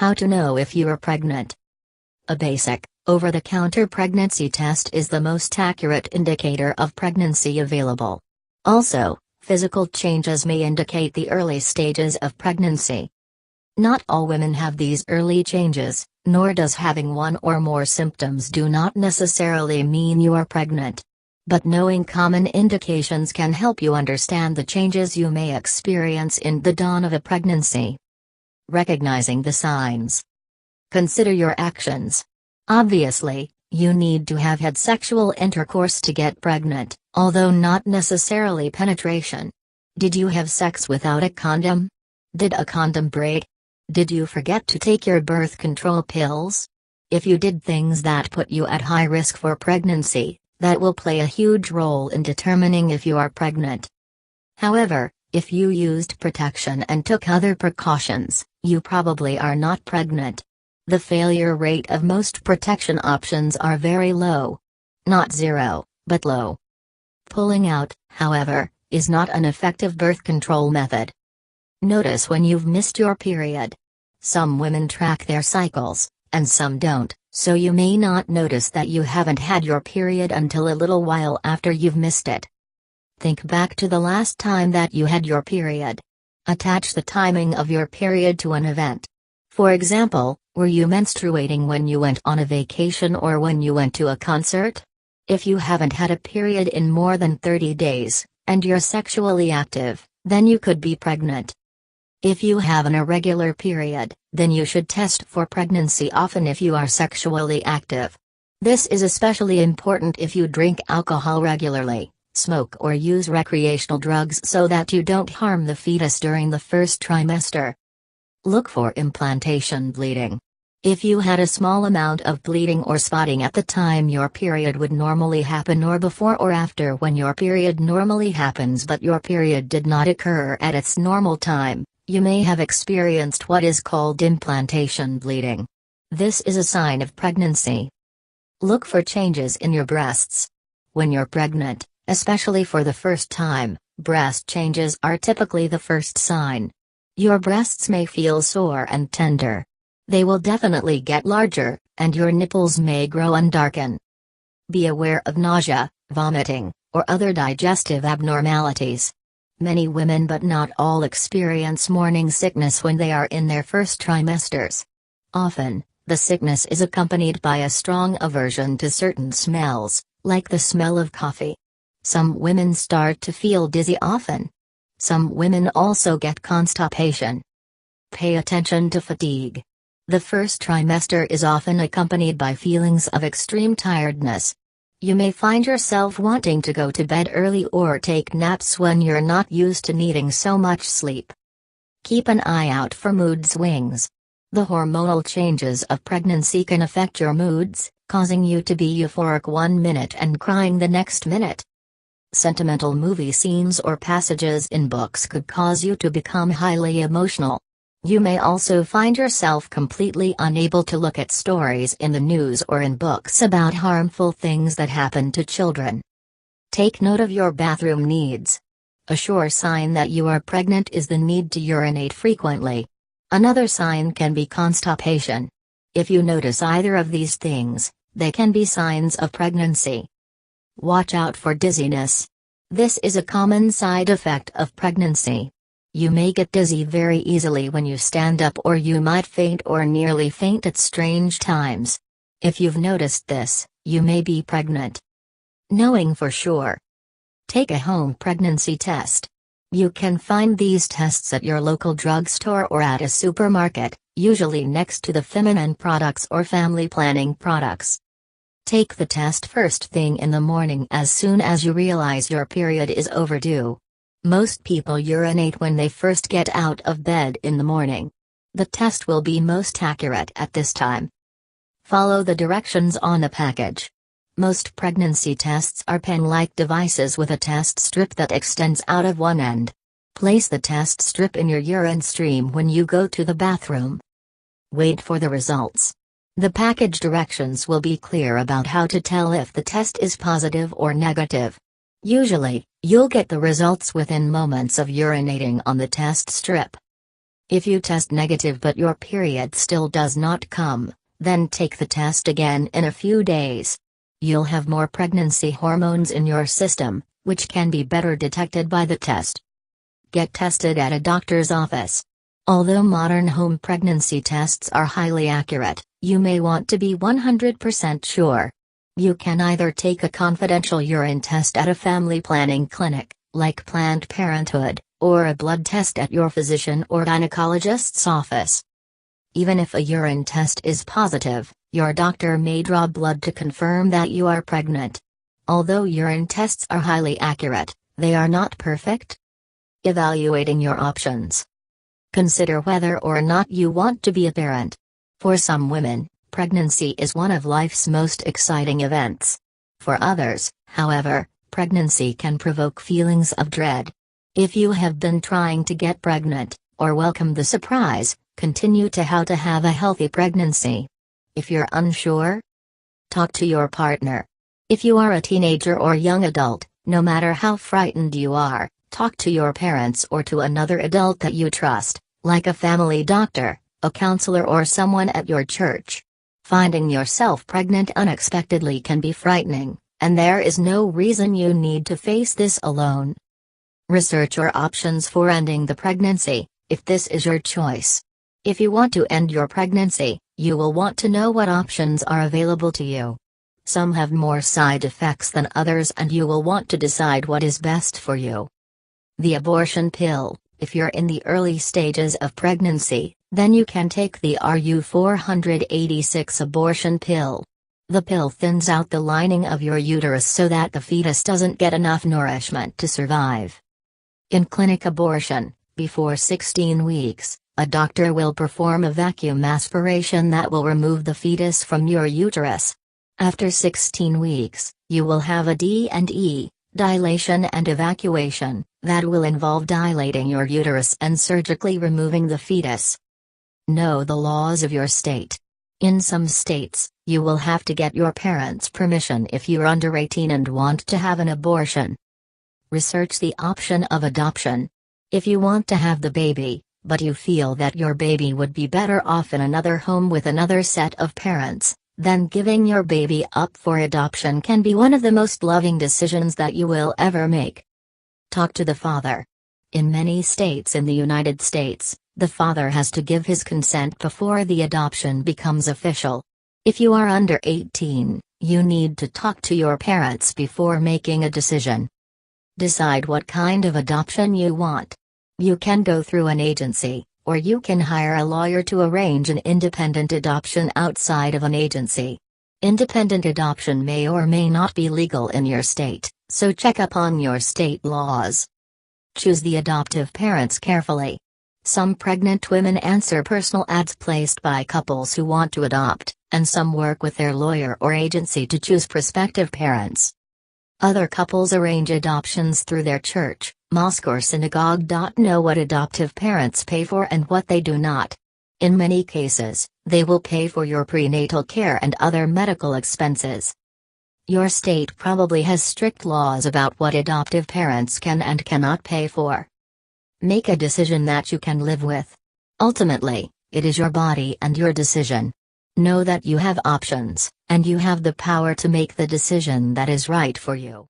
How to know if you are pregnant. A basic, over-the-counter pregnancy test is the most accurate indicator of pregnancy available. Also, physical changes may indicate the early stages of pregnancy. Not all women have these early changes, nor does having one or more symptoms do not necessarily mean you are pregnant. But knowing common indications can help you understand the changes you may experience in the dawn of a pregnancy. Recognizing the signs. Consider your actions. Obviously, you need to have had sexual intercourse to get pregnant, although not necessarily penetration. Did you have sex without a condom? Did a condom break? Did you forget to take your birth control pills? If you did things that put you at high risk for pregnancy, that will play a huge role in determining if you are pregnant. However, if you used protection and took other precautions, you probably are not pregnant. The failure rate of most protection options are very low. Not zero, but low. Pulling out, however, is not an effective birth control method. Notice when you've missed your period. Some women track their cycles, and some don't, so you may not notice that you haven't had your period until a little while after you've missed it. Think back to the last time that you had your period. Attach the timing of your period to an event. For example, were you menstruating when you went on a vacation or when you went to a concert? If you haven't had a period in more than 30 days, and you're sexually active, then you could be pregnant. If you have an irregular period, then you should test for pregnancy often if you are sexually active. This is especially important if you drink alcohol regularly, smoke or use recreational drugs so that you don't harm the fetus during the first trimester. Look for implantation bleeding. If you had a small amount of bleeding or spotting at the time your period would normally happen or before or after when your period normally happens but your period did not occur at its normal time, you may have experienced what is called implantation bleeding. This is a sign of pregnancy. Look for changes in your breasts. When you're pregnant, especially for the first time, breast changes are typically the first sign. Your breasts may feel sore and tender. They will definitely get larger, and your nipples may grow and darken. Be aware of nausea, vomiting, or other digestive abnormalities. Many women but not all experience morning sickness when they are in their first trimesters. Often, the sickness is accompanied by a strong aversion to certain smells, like the smell of coffee. Some women start to feel dizzy often. Some women also get constipation. Pay attention to fatigue. The first trimester is often accompanied by feelings of extreme tiredness. You may find yourself wanting to go to bed early or take naps when you're not used to needing so much sleep. Keep an eye out for mood swings. The hormonal changes of pregnancy can affect your moods, causing you to be euphoric 1 minute and crying the next minute. Sentimental movie scenes or passages in books could cause you to become highly emotional. You may also find yourself completely unable to look at stories in the news or in books about harmful things that happen to children. Take note of your bathroom needs. A sure sign that you are pregnant is the need to urinate frequently. Another sign can be constipation. If you notice either of these things, they can be signs of pregnancy. Watch out for dizziness. This is a common side effect of pregnancy. You may get dizzy very easily when you stand up, or you might faint or nearly faint at strange times. If you've noticed this, you may be pregnant. Knowing for sure. Take a home pregnancy test. You can find these tests at your local drugstore or at a supermarket, usually next to the feminine products or family planning products. Take the test first thing in the morning as soon as you realize your period is overdue. Most people urinate when they first get out of bed in the morning. The test will be most accurate at this time. Follow the directions on the package. Most pregnancy tests are pen-like devices with a test strip that extends out of one end. Place the test strip in your urine stream when you go to the bathroom. Wait for the results. The package directions will be clear about how to tell if the test is positive or negative. Usually, you'll get the results within moments of urinating on the test strip. If you test negative but your period still does not come, then take the test again in a few days. You'll have more pregnancy hormones in your system, which can be better detected by the test. Get tested at a doctor's office. Although modern home pregnancy tests are highly accurate, you may want to be 100% sure. You can either take a confidential urine test at a family planning clinic, like Planned Parenthood, or a blood test at your physician or gynecologist's office. Even if a urine test is positive, your doctor may draw blood to confirm that you are pregnant. Although urine tests are highly accurate, they are not perfect. Evaluating your options. Consider whether or not you want to be a parent. For some women, pregnancy is one of life's most exciting events. For others, however, pregnancy can provoke feelings of dread. If you have been trying to get pregnant, or welcome the surprise, continue to how to have a healthy pregnancy. If you're unsure, talk to your partner. If you are a teenager or young adult, no matter how frightened you are, talk to your parents or to another adult that you trust, like a family doctor, a counselor, or someone at your church. Finding yourself pregnant unexpectedly can be frightening, and there is no reason you need to face this alone. Research your options for ending the pregnancy, if this is your choice. If you want to end your pregnancy, you will want to know what options are available to you. Some have more side effects than others, and you will want to decide what is best for you. The abortion pill. If you're in the early stages of pregnancy, then you can take the RU486 abortion pill. The pill thins out the lining of your uterus so that the fetus doesn't get enough nourishment to survive. In clinic abortion, before 16 weeks, a doctor will perform a vacuum aspiration that will remove the fetus from your uterus. After 16 weeks, you will have a D&E, dilation and evacuation, that will involve dilating your uterus and surgically removing the fetus. Know the laws of your state. In some states, you will have to get your parents' permission if you're under 18 and want to have an abortion. Research the option of adoption. If you want to have the baby, but you feel that your baby would be better off in another home with another set of parents, then giving your baby up for adoption can be one of the most loving decisions that you will ever make. Talk to the father. In many states in the United States, the father has to give his consent before the adoption becomes official. If you are under 18, you need to talk to your parents before making a decision. Decide what kind of adoption you want. You can go through an agency, or you can hire a lawyer to arrange an independent adoption outside of an agency. Independent adoption may or may not be legal in your state, so check up on your state laws. Choose the adoptive parents carefully. Some pregnant women answer personal ads placed by couples who want to adopt, and some work with their lawyer or agency to choose prospective parents. Other couples arrange adoptions through their church, mosque, or synagogue. Know what adoptive parents pay for and what they do not. In many cases, they will pay for your prenatal care and other medical expenses. Your state probably has strict laws about what adoptive parents can and cannot pay for. Make a decision that you can live with. Ultimately, it is your body and your decision. Know that you have options, and you have the power to make the decision that is right for you.